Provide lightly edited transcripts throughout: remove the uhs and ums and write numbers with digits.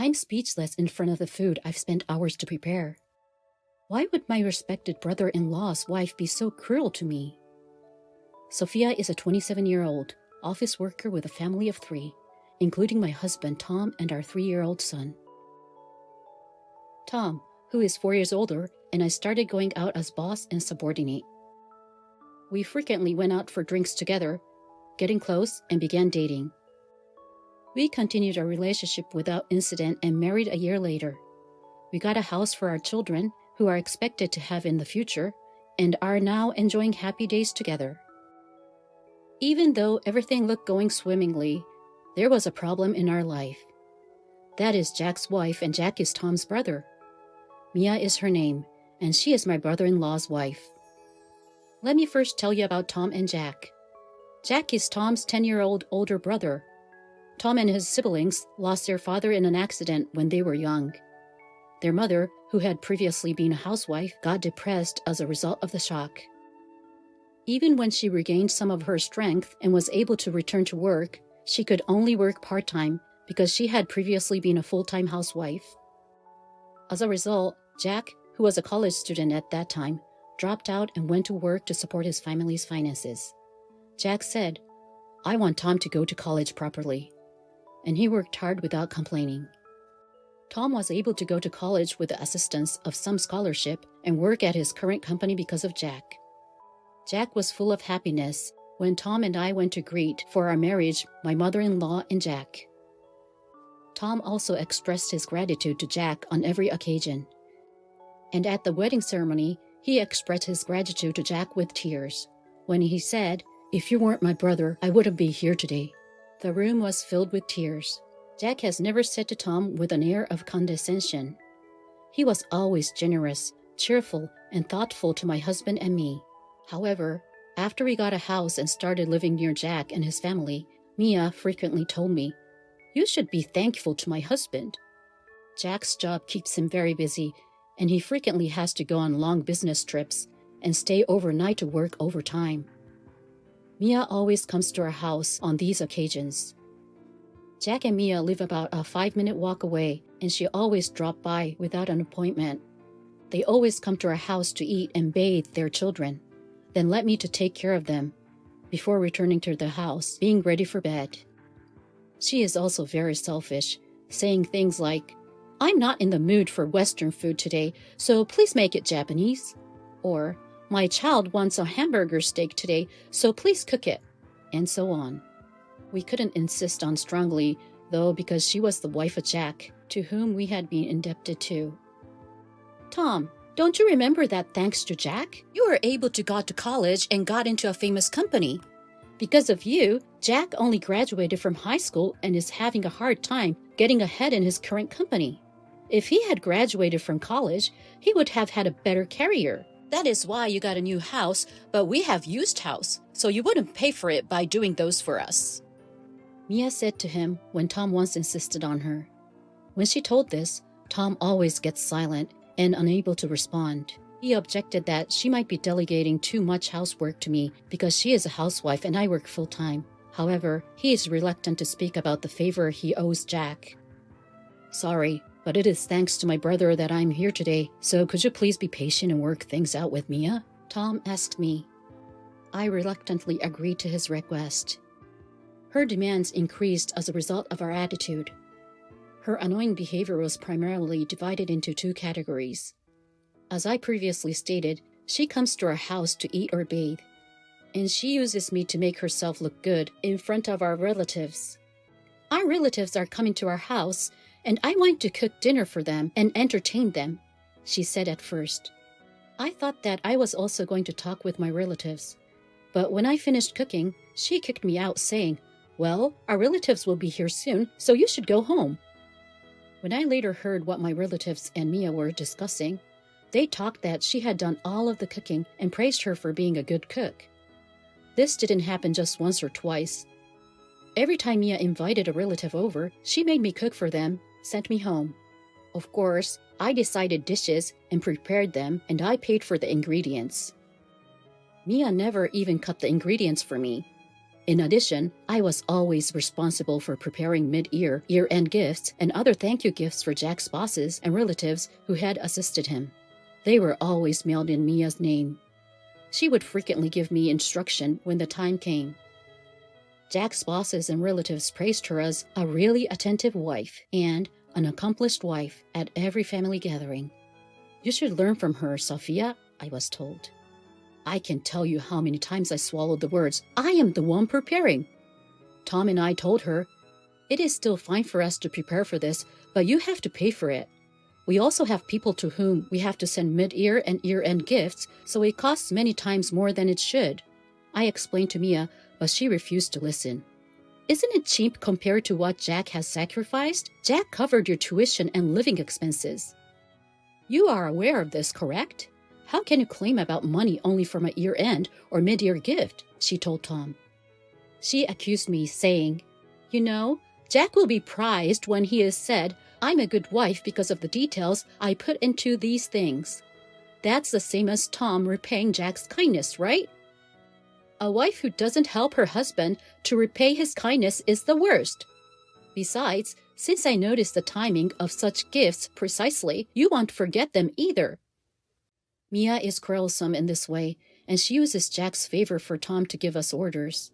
I'm speechless in front of the food I've spent hours to prepare. Why would my respected brother-in-law's wife be so cruel to me? Sophia is a 27-year-old office worker with a family of 3, including my husband Tom and our 3-year-old son. Tom, who is 4 years older, and I started going out as boss and subordinate. We frequently went out for drinks together, getting close, and began dating. We continued our relationship without incident and married a year later. We got a house for our children, who are expected to have in the future, and are now enjoying happy days together. Even though everything looked going swimmingly, there was a problem in our life. That is Jack's wife, and Jack is Tom's brother. Mia is her name, and she is my brother-in-law's wife. Let me first tell you about Tom and Jack. Jack is Tom's 10-year-old older brother. Tom and his siblings lost their father in an accident when they were young. Their mother, who had previously been a housewife, got depressed as a result of the shock. Even when she regained some of her strength and was able to return to work, she could only work part-time because she had previously been a full-time housewife. As a result, Jack, who was a college student at that time, dropped out and went to work to support his family's finances. Jack said, "I want Tom to go to college properly." And he worked hard without complaining. Tom was able to go to college with the assistance of some scholarship and work at his current company because of Jack. Jack was full of happiness when Tom and I went to greet for our marriage my mother-in-law and Jack. Tom also expressed his gratitude to Jack on every occasion. And at the wedding ceremony, he expressed his gratitude to Jack with tears, when he said, "If you weren't my brother, I wouldn't be here today." The room was filled with tears. Jack has never said to Tom with an air of condescension. He was always generous, cheerful, and thoughtful to my husband and me. However, after we got a house and started living near Jack and his family, Mia frequently told me, "You should be thankful to my husband." Jack's job keeps him very busy, and he frequently has to go on long business trips and stay overnight to work overtime. Mia always comes to our house on these occasions. Jack and Mia live about a 5-minute walk away, and she always drops by without an appointment. They always come to our house to eat and bathe their children, then let me to take care of them, before returning to the house, being ready for bed. She is also very selfish, saying things like, "I'm not in the mood for Western food today, so please make it Japanese," or "My child wants a hamburger steak today, so please cook it," and so on. We couldn't insist on strongly, though, because she was the wife of Jack, to whom we had been indebted to. "Tom, don't you remember that thanks to Jack, you were able to go to college and got into a famous company? Because of you, Jack only graduated from high school and is having a hard time getting ahead in his current company. If he had graduated from college, he would have had a better career. That is why you got a new house, but we have used house, so you wouldn't pay for it by doing those for us," Mia said to him when Tom once insisted on her. When she told this, Tom always gets silent and unable to respond. He objected that she might be delegating too much housework to me because she is a housewife and I work full-time. However, he is reluctant to speak about the favor he owes Jack. "Sorry, but it is thanks to my brother that I'm here today, so could you please be patient and work things out with Mia?" Tom asked me. I reluctantly agreed to his request. Her demands increased as a result of our attitude. Her annoying behavior was primarily divided into 2 categories. As I previously stated, she comes to our house to eat or bathe, and she uses me to make herself look good in front of our relatives. Our relatives are coming to our house, and I want to cook dinner for them and entertain them, she said at first. I thought that I was also going to talk with my relatives, but when I finished cooking, she kicked me out saying, "Well, our relatives will be here soon, so you should go home." When I later heard what my relatives and Mia were discussing, they talked that she had done all of the cooking and praised her for being a good cook. This didn't happen just once or twice. Every time Mia invited a relative over, she made me cook for them, sent me home. Of course, I decided dishes and prepared them, and I paid for the ingredients. Mia never even cut the ingredients for me. In addition, I was always responsible for preparing mid-year, year-end gifts and other thank you gifts for Jack's bosses and relatives who had assisted him. They were always mailed in Mia's name. She would frequently give me instruction when the time came. Jack's bosses and relatives praised her as a really attentive wife and an accomplished wife at every family gathering. You should learn from her, Sophia, I was told. I can't tell you how many times I swallowed the words, I am the one preparing. Tom and I told her, it is still fine for us to prepare for this, but you have to pay for it. We also have people to whom we have to send mid-year and year-end gifts, so it costs many times more than it should. I explained to Mia, but she refused to listen. Isn't it cheap compared to what Jack has sacrificed? Jack covered your tuition and living expenses. You are aware of this, correct? How can you claim about money only from a year-end or mid-year gift? She told Tom. She accused me, saying, You know, Jack will be prized when he is said, I'm a good wife because of the details I put into these things. That's the same as Tom repaying Jack's kindness, right? A wife who doesn't help her husband to repay his kindness is the worst. Besides, since I noticed the timing of such gifts precisely, you won't forget them either. Mia is quarrelsome in this way, and she uses Jack's favor for Tom to give us orders.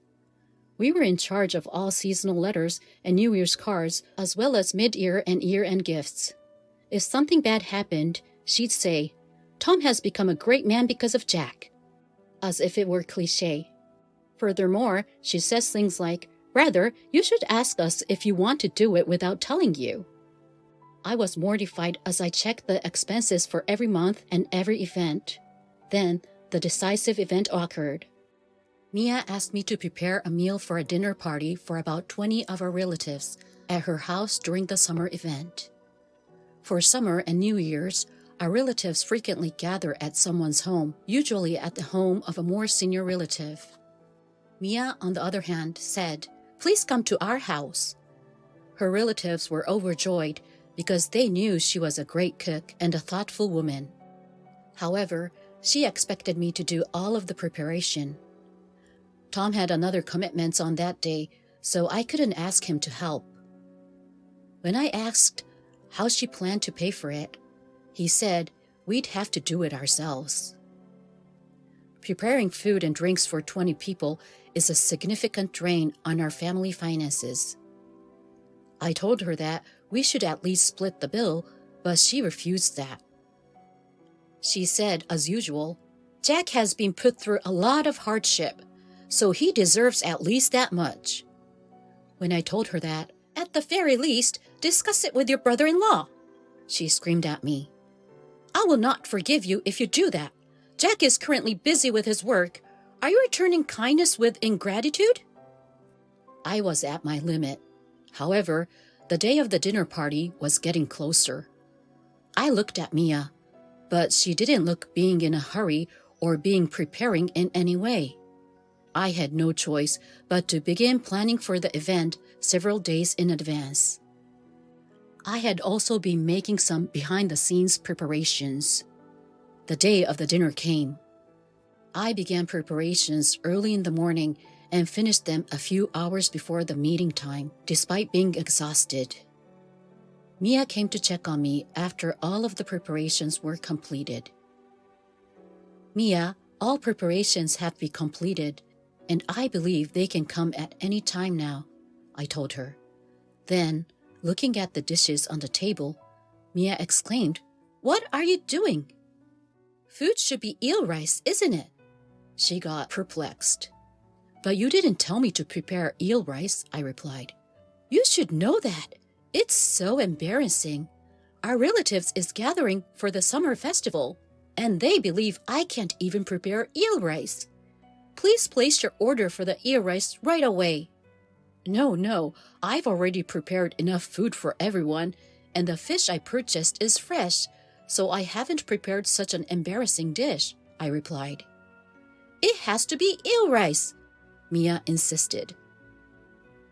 We were in charge of all seasonal letters and New Year's cards, as well as mid-year and year-end gifts. If something bad happened, she'd say, Tom has become a great man because of Jack, as if it were cliché. Furthermore, she says things like, Rather, you should ask us if you want to do it without telling you. I was mortified as I checked the expenses for every month and every event. Then, the decisive event occurred. Mia asked me to prepare a meal for a dinner party for about 20 of our relatives at her house during the summer event. For summer and New Year's, our relatives frequently gather at someone's home, usually at the home of a more senior relative. Mia, on the other hand, said, Please come to our house. Her relatives were overjoyed because they knew she was a great cook and a thoughtful woman. However, she expected me to do all of the preparation. Tom had another commitment on that day, so I couldn't ask him to help. When I asked how she planned to pay for it, he said we'd have to do it ourselves. Preparing food and drinks for 20 people is a significant drain on our family finances. I told her that we should at least split the bill, but she refused that. She said, as usual, Jack has been put through a lot of hardship, so he deserves at least that much. When I told her that, at the very least, discuss it with your brother-in-law, she screamed at me. I will not forgive you if you do that. Jack is currently busy with his work. Are you returning kindness with ingratitude? I was at my limit. However, the day of the dinner party was getting closer. I looked at Mia, but she didn't look being in a hurry or being preparing in any way. I had no choice but to begin planning for the event several days in advance. I had also been making some behind-the-scenes preparations. The day of the dinner came. I began preparations early in the morning and finished them a few hours before the meeting time, despite being exhausted. Mia came to check on me after all of the preparations were completed. Mia, all preparations have been completed, and I believe they can come at any time now, I told her. Then, looking at the dishes on the table, Mia exclaimed, What are you doing? Food should be eel rice, isn't it? She got perplexed. But you didn't tell me to prepare eel rice, I replied. You should know that. It's so embarrassing. Our relatives is gathering for the summer festival, and they believe I can't even prepare eel rice. Please place your order for the eel rice right away. No, I've already prepared enough food for everyone, and the fish I purchased is fresh, so I haven't prepared such an embarrassing dish, I replied. It has to be eel rice, Mia insisted.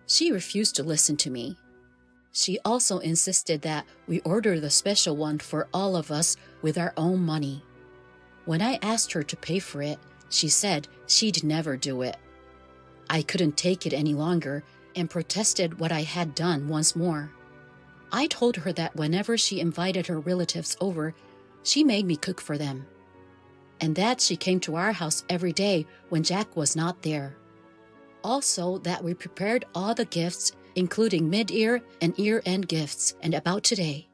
She refused to listen to me. She also insisted that we order the special one for all of us with our own money. When I asked her to pay for it, she said she'd never do it. I couldn't take it any longer and protested what I had done once more. I told her that whenever she invited her relatives over, she made me cook for them, and that she came to our house every day when Jack was not there. Also, that we prepared all the gifts, including mid-year and year-end gifts, and about today.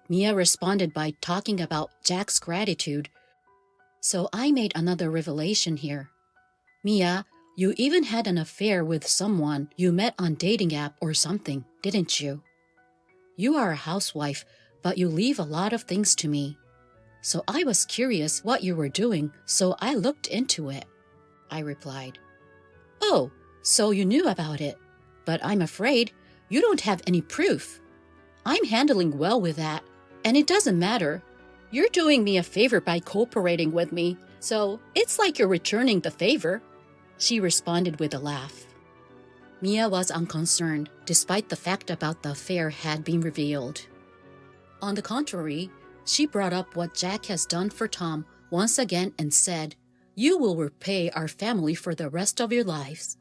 Mia responded by talking about Jack's gratitude, so I made another revelation here. Mia, you even had an affair with someone you met on dating app or something, didn't you? You are a housewife, but you leave a lot of things to me. So I was curious what you were doing, so I looked into it. I replied. Oh, so you knew about it, but I'm afraid you don't have any proof. I'm handling well with that, and it doesn't matter. You're doing me a favor by cooperating with me, so it's like you're returning the favor. She responded with a laugh. Mia was unconcerned, despite the fact about the affair had been revealed. On the contrary, she brought up what Jack has done for Tom once again and said, "You will repay our family for the rest of your lives."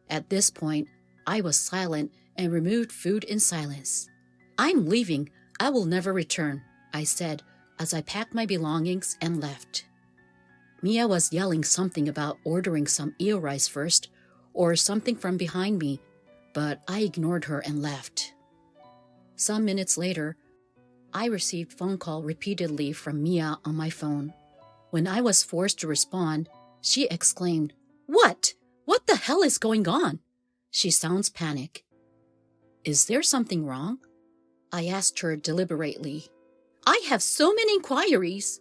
At this point, I was silent and removed food in silence. "I'm leaving. I will never return," I said as I packed my belongings and left. Mia was yelling something about ordering some eel rice first, or something from behind me, but I ignored her and left. Some minutes later, I received phone call repeatedly from Mia on my phone. When I was forced to respond, she exclaimed, "What? What the hell is going on?" She sounds panicked. "Is there something wrong?" I asked her deliberately. "I have so many inquiries."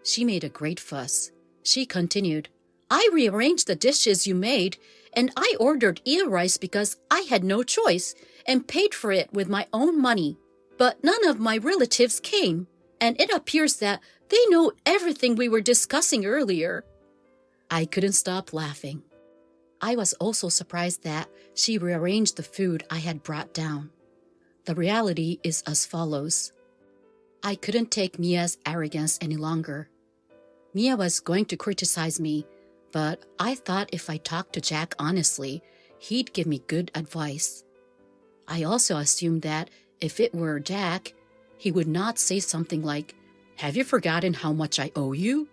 She made a great fuss. She continued, "I rearranged the dishes you made, and I ordered eel rice because I had no choice and paid for it with my own money. But none of my relatives came, and it appears that they know everything we were discussing earlier." I couldn't stop laughing. I was also surprised that she rearranged the food I had brought down. The reality is as follows. I couldn't take Mia's arrogance any longer. Mia was going to criticize me, but I thought if I talked to Jack honestly, he'd give me good advice. I also assumed that if it were Jack, he would not say something like, "Have you forgotten how much I owe you?"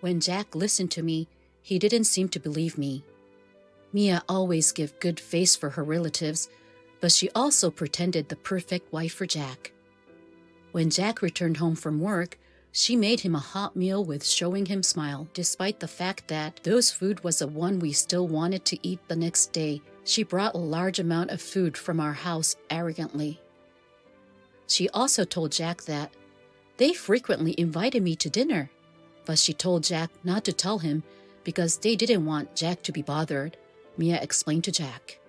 When Jack listened to me, he didn't seem to believe me. Mia always gave good face for her relatives, but she also pretended the perfect wife for Jack. When Jack returned home from work, she made him a hot meal with showing him smile, despite the fact that those food was the one we still wanted to eat the next day. She brought a large amount of food from our house arrogantly. She also told Jack that they frequently invited me to dinner, but she told Jack not to tell him because they didn't want Jack to be bothered, Mia explained to Jack.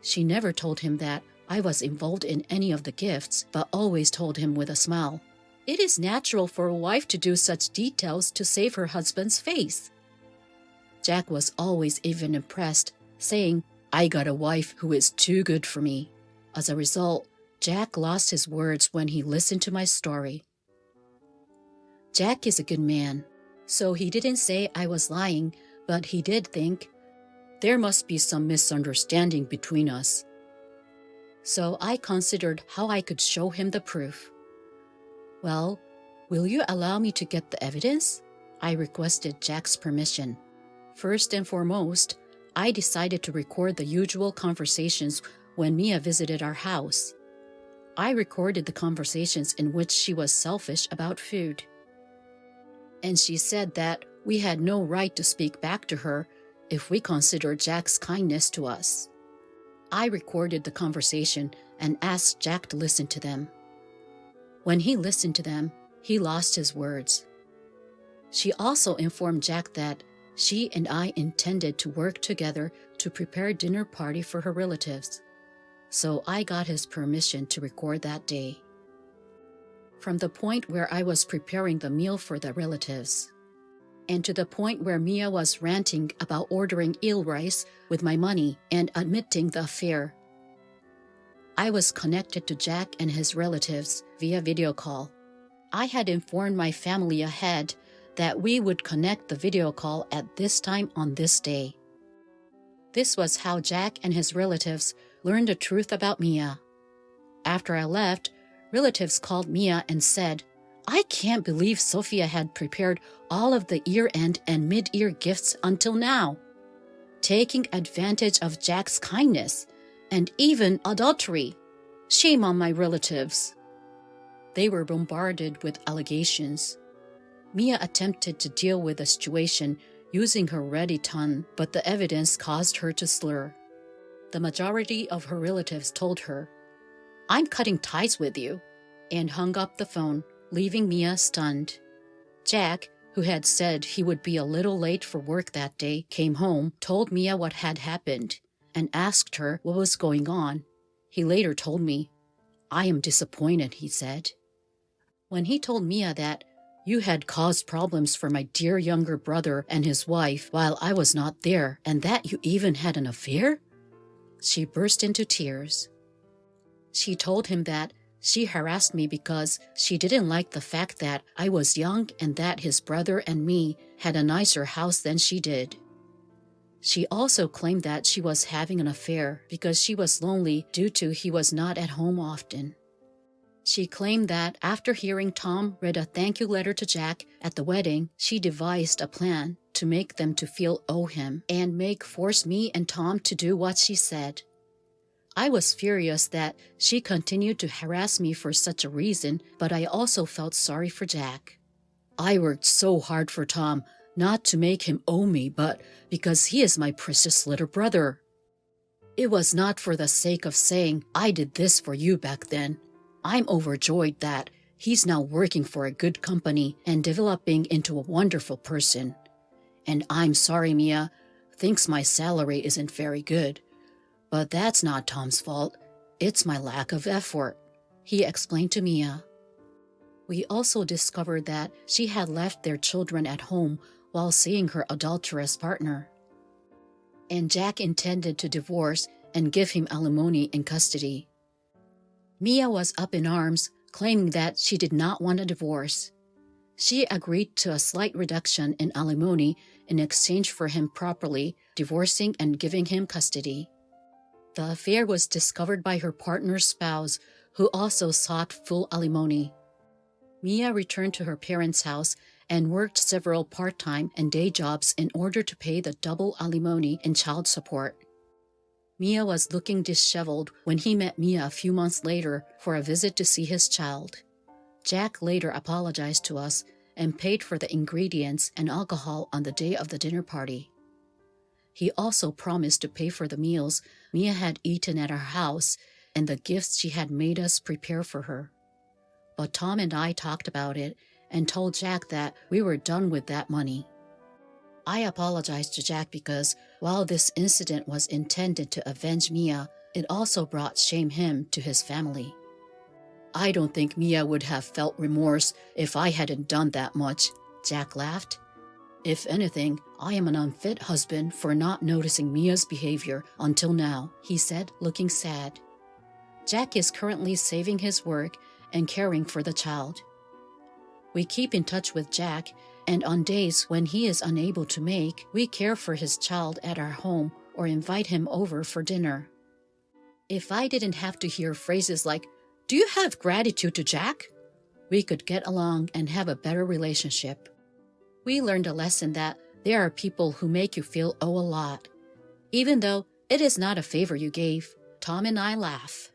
She never told him that I was involved in any of the gifts, but always told him with a smile, "It is natural for a wife to do such details to save her husband's face." Jack was always even impressed, saying, "I got a wife who is too good for me." As a result, Jack lost his words when he listened to my story. Jack is a good man, so he didn't say I was lying, but he did think, there must be some misunderstanding between us. So I considered how I could show him the proof. "Well, will you allow me to get the evidence?" I requested Jack's permission. First and foremost, I decided to record the usual conversations when Mia visited our house. I recorded the conversations in which she was selfish about food. And she said that we had no right to speak back to her if we considered Jack's kindness to us. I recorded the conversation and asked Jack to listen to them. When he listened to them, he lost his words. She also informed Jack that she and I intended to work together to prepare a dinner party for her relatives. So I got his permission to record that day. From the point where I was preparing the meal for the relatives, and to the point where Mia was ranting about ordering eel rice with my money and admitting the affair, I was connected to Jack and his relatives via video call. I had informed my family ahead that we would connect the video call at this time on this day. This was how Jack and his relatives learned the truth about Mia. After I left, relatives called Mia and said, "I can't believe Sophia had prepared all of the year-end and mid-year gifts until now, taking advantage of Jack's kindness, and even adultery. Shame on my relatives." They were bombarded with allegations. Mia attempted to deal with the situation using her ready tongue, but the evidence caused her to slur. The majority of her relatives told her, "I'm cutting ties with you," and hung up the phone, leaving Mia stunned. Jack, who had said he would be a little late for work that day, came home, told Mia what had happened, and asked her what was going on. He later told me, "I am disappointed," he said. When he told Mia that, "You had caused problems for my dear younger brother and his wife while I was not there, and that you even had an affair?" she burst into tears. She told him that she harassed me because she didn't like the fact that I was young and that his brother and me had a nicer house than she did. She also claimed that she was having an affair because she was lonely due to he was not at home often. She claimed that after hearing Tom read a thank you letter to Jack at the wedding, she devised a plan to make them to feel owe him and force me and Tom to do what she said. I was furious that she continued to harass me for such a reason, but I also felt sorry for Jack. I worked so hard for Tom, not to make him owe me, but because he is my precious little brother. It was not for the sake of saying, "I did this for you back then." I'm overjoyed that he's now working for a good company and developing into a wonderful person. And I'm sorry Mia thinks my salary isn't very good. But that's not Tom's fault. It's my lack of effort, he explained to Mia. We also discovered that she had left their children at home while seeing her adulterous partner. And Jack intended to divorce and give him alimony in custody. Mia was up in arms, claiming that she did not want a divorce. She agreed to a slight reduction in alimony in exchange for him properly divorcing and giving him custody. The affair was discovered by her partner's spouse, who also sought full alimony. Mia returned to her parents' house and worked several part-time and day jobs in order to pay the double alimony and child support. Mia was looking disheveled when he met Mia a few months later for a visit to see his child. Jack later apologized to us and paid for the ingredients and alcohol on the day of the dinner party. He also promised to pay for the meals Mia had eaten at our house and the gifts she had made us prepare for her. But Tom and I talked about it and told Jack that we were done with that money. I apologized to Jack because while this incident was intended to avenge Mia, it also brought shame him to his family. I don't think Mia would have felt remorse if I hadn't done that much, Jack laughed. If anything, I am an unfit husband for not noticing Mia's behavior until now, he said, looking sad. Jack is currently saving his work and caring for the child. We keep in touch with Jack, and on days when he is unable to make, we care for his child at our home or invite him over for dinner. If I didn't have to hear phrases like, "Do you have gratitude to Jack?" we could get along and have a better relationship. We learned a lesson that there are people who make you feel a lot. Even though it is not a favor you gave, Tom and I laugh.